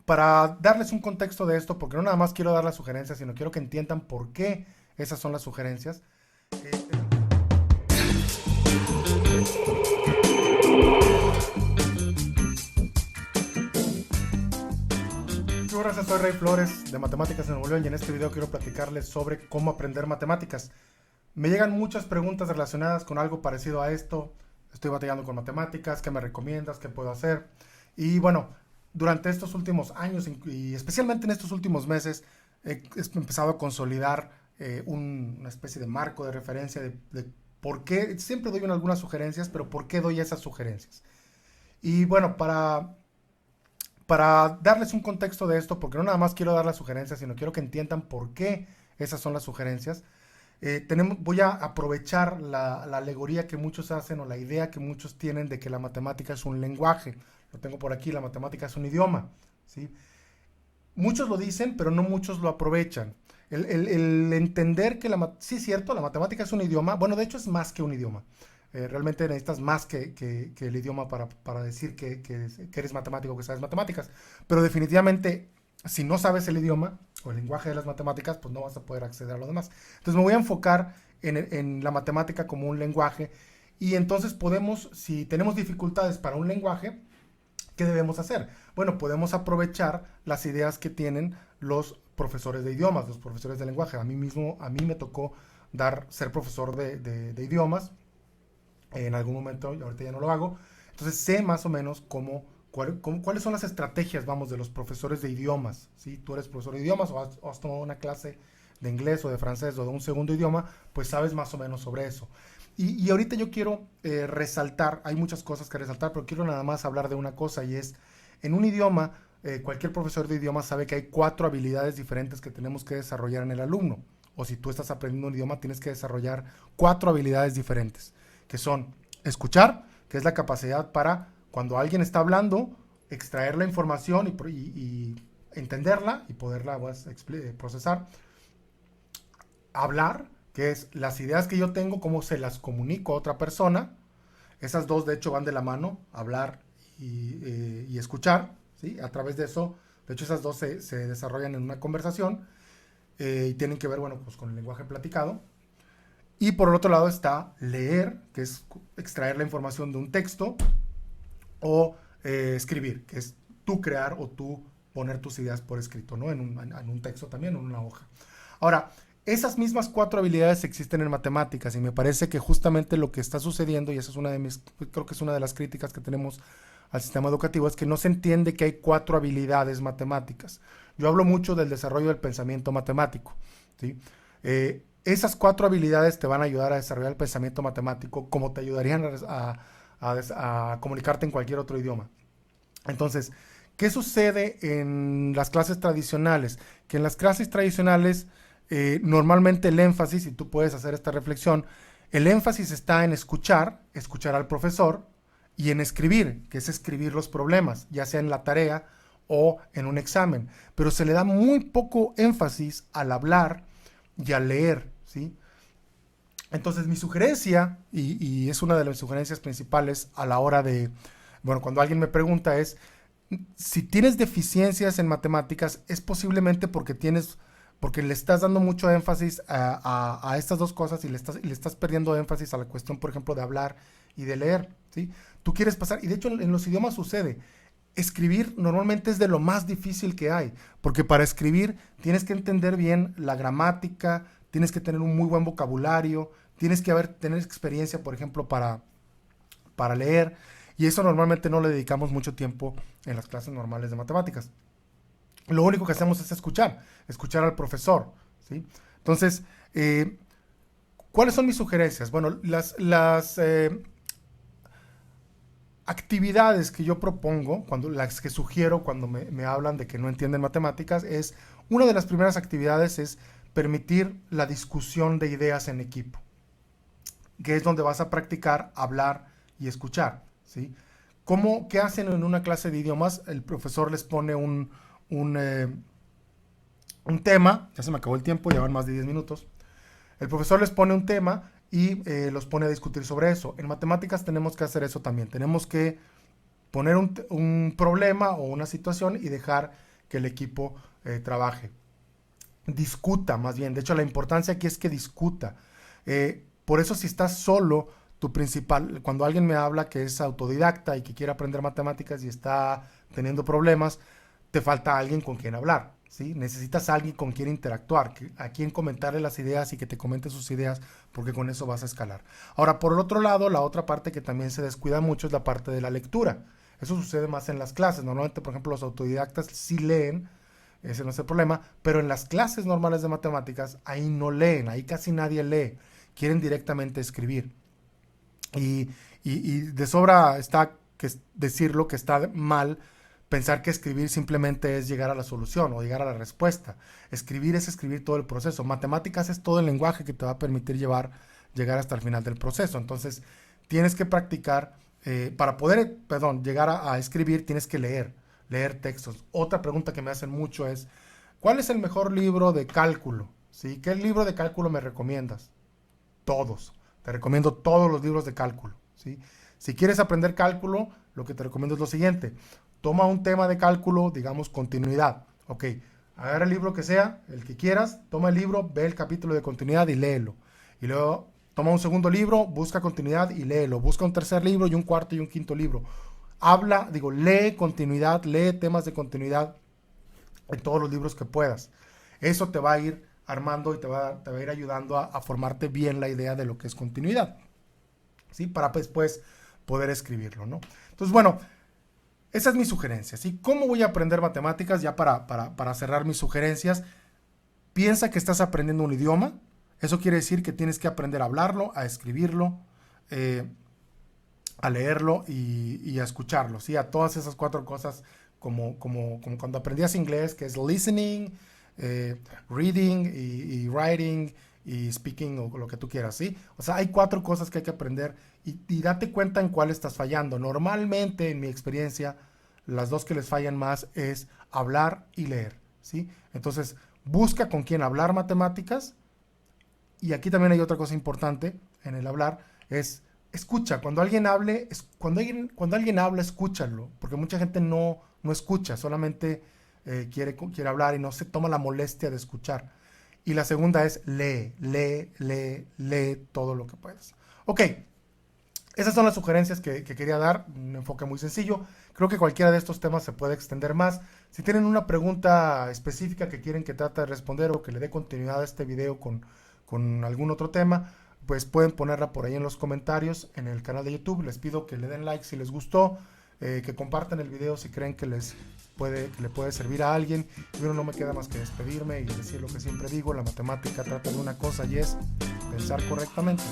para darles un contexto de esto, porque no nada más quiero dar las sugerencias, sino quiero que entiendan por qué esas son las sugerencias. Muchas gracias, soy Rey Flores de Matemáticas en Nuevo León y en este video quiero platicarles sobre cómo aprender matemáticas. Me llegan muchas preguntas relacionadas con algo parecido a esto. Estoy batallando con matemáticas, ¿qué me recomiendas? ¿Qué puedo hacer? Y bueno, durante estos últimos años y especialmente en estos últimos meses he empezado a consolidar una especie de marco de referencia de por qué, siempre doy algunas sugerencias, pero por qué doy esas sugerencias. Y bueno, para darles un contexto de esto, porque no nada más quiero dar las sugerencias, sino quiero que entiendan por qué esas son las sugerencias. Voy a aprovechar la alegoría que muchos hacen o la idea que muchos tienen de que la matemática es un lenguaje. Lo tengo por aquí, la matemática es un idioma, ¿sí? Muchos lo dicen, pero no muchos lo aprovechan. El entender que sí es cierto, la matemática es un idioma, bueno, de hecho es más que un idioma. Realmente necesitas más que el idioma para decir que eres matemático, que sabes matemáticas. Pero definitivamente, si no sabes el idioma o el lenguaje de las matemáticas, pues no vas a poder acceder a lo demás. Entonces me voy a enfocar en la matemática como un lenguaje. Y entonces podemos, si tenemos dificultades para un lenguaje, ¿qué debemos hacer? Bueno, podemos aprovechar las ideas que tienen los profesores de idiomas, los profesores de lenguaje. A mí me tocó ser profesor de idiomas en algún momento, ahorita ya no lo hago. Entonces sé más o menos cuáles son las estrategias, vamos, de los profesores de idiomas. ¿Sí? Tú eres profesor de idiomas o has tomado una clase de inglés o de francés o de un segundo idioma, pues sabes más o menos sobre eso. Y ahorita yo quiero resaltar, hay muchas cosas que resaltar, pero quiero nada más hablar de una cosa y es, en un idioma, cualquier profesor de idioma sabe que hay 4 habilidades diferentes que tenemos que desarrollar en el alumno. O si tú estás aprendiendo un idioma, tienes que desarrollar 4 habilidades diferentes, que son escuchar, que es la capacidad para, cuando alguien está hablando, extraer la información y entenderla y poderla pues, procesar. Hablar, que es las ideas que yo tengo, cómo se las comunico a otra persona. Esas dos, de hecho, van de la mano, hablar y escuchar, ¿sí? A través de eso, de hecho, esas dos se desarrollan en una conversación y tienen que ver, bueno, pues con el lenguaje platicado. Y por el otro lado está leer, que es extraer la información de un texto, o escribir, que es tú crear o tú poner tus ideas por escrito, ¿no? En un texto también, en una hoja. Ahora, esas mismas 4 habilidades existen en matemáticas y me parece que justamente lo que está sucediendo, y esa es creo que es una de las críticas que tenemos al sistema educativo, es que no se entiende que hay 4 habilidades matemáticas. Yo hablo mucho del desarrollo del pensamiento matemático, ¿sí? Esas 4 habilidades te van a ayudar a desarrollar el pensamiento matemático como te ayudarían a comunicarte en cualquier otro idioma. Entonces, ¿qué sucede en las clases tradicionales? Que en las clases tradicionales normalmente el énfasis, y tú puedes hacer esta reflexión, el énfasis está en escuchar al profesor, y en escribir, que es escribir los problemas, ya sea en la tarea o en un examen. Pero se le da muy poco énfasis al hablar y al leer, ¿sí? Entonces mi sugerencia, y es una de las sugerencias principales a la hora de, bueno, cuando alguien me pregunta es, si tienes deficiencias en matemáticas, es posiblemente porque le estás dando mucho énfasis a estas dos cosas y le estás perdiendo énfasis a la cuestión, por ejemplo, de hablar y de leer, ¿sí? Tú quieres pasar, y de hecho en los idiomas sucede, escribir normalmente es de lo más difícil que hay, porque para escribir tienes que entender bien la gramática, tienes que tener un muy buen vocabulario, tienes que tener experiencia, por ejemplo, para leer, y eso normalmente no le dedicamos mucho tiempo en las clases normales de matemáticas. Lo único que hacemos es escuchar al profesor, ¿sí? Entonces, ¿cuáles son mis sugerencias? Bueno, las actividades que yo propongo, las que sugiero cuando me hablan de que no entienden matemáticas, una de las primeras actividades es permitir la discusión de ideas en equipo, que es donde vas a practicar hablar y escuchar, ¿sí? ¿Qué hacen en una clase de idiomas? El profesor les pone un, eh, un tema, ya se me acabó el tiempo, ya van más de 10 minutos. El profesor les pone un tema y los pone a discutir sobre eso. En matemáticas tenemos que hacer eso también. Tenemos que poner un problema o una situación y dejar que el equipo trabaje. Discuta más bien, de hecho la importancia aquí es que discuta. Por eso si estás solo, tu principal, cuando alguien me habla que es autodidacta y que quiere aprender matemáticas y está teniendo problemas, te falta alguien con quien hablar, ¿sí? Necesitas a alguien con quien interactuar, a quien comentarle las ideas y que te comente sus ideas, porque con eso vas a escalar. Ahora, por el otro lado, la otra parte que también se descuida mucho es la parte de la lectura. Eso sucede más en las clases. Normalmente, por ejemplo, los autodidactas sí leen, ese no es el problema, pero en las clases normales de matemáticas, ahí no leen, ahí casi nadie lee, quieren directamente escribir. Y de sobra está que decirlo que está mal pensar que escribir simplemente es llegar a la solución o llegar a la respuesta. Escribir es escribir todo el proceso. Matemáticas es todo el lenguaje que te va a permitir llegar hasta el final del proceso. Entonces, tienes que practicar, para poder, llegar a escribir, tienes que leer textos. Otra pregunta que me hacen mucho es, ¿cuál es el mejor libro de cálculo? ¿Sí? ¿Qué libro de cálculo me recomiendas? Todos. Te recomiendo todos los libros de cálculo, ¿sí? Si quieres aprender cálculo, lo que te recomiendo es lo siguiente. Toma un tema de cálculo, digamos continuidad. Ok, agarra el libro que sea, el que quieras, toma el libro, ve el capítulo de continuidad y léelo. Y luego toma un segundo libro, busca continuidad y léelo. Busca un tercer libro y un cuarto y un quinto libro. Lee continuidad, lee temas de continuidad en todos los libros que puedas. Eso te va a ir armando y te va a ir ayudando a formarte bien la idea de lo que es continuidad, ¿sí? Para después poder escribirlo, ¿no? Entonces, bueno, esa es mi sugerencia, ¿sí? ¿Cómo voy a aprender matemáticas? Ya para cerrar mis sugerencias, piensa que estás aprendiendo un idioma. Eso quiere decir que tienes que aprender a hablarlo, a escribirlo, a leerlo y a escucharlo, ¿sí? A todas esas 4 cosas, como cuando aprendías inglés, que es listening, reading y writing y speaking o lo que tú quieras, ¿sí? O sea, hay 4 cosas que hay que aprender y date cuenta en cuál estás fallando. Normalmente, en mi experiencia, las 2 que les fallan más es hablar y leer, ¿sí? Entonces, busca con quién hablar matemáticas. Y aquí también hay otra cosa importante en el hablar, es escucha. Cuando alguien hable, cuando alguien habla, escúchalo, porque mucha gente no escucha, solamente quiere hablar y no se toma la molestia de escuchar. Y la segunda es lee todo lo que puedas. Ok, esas son las sugerencias que quería dar, un enfoque muy sencillo. Creo que cualquiera de estos temas se puede extender más. Si tienen una pregunta específica que quieren que trate de responder o que le dé continuidad a este video con algún otro tema, pues pueden ponerla por ahí en los comentarios en el canal de YouTube. Les pido que le den like si les gustó, que compartan el video si creen que le puede servir a alguien. Y bueno, no me queda más que despedirme y decir lo que siempre digo: la matemática trata de una cosa y es pensar correctamente.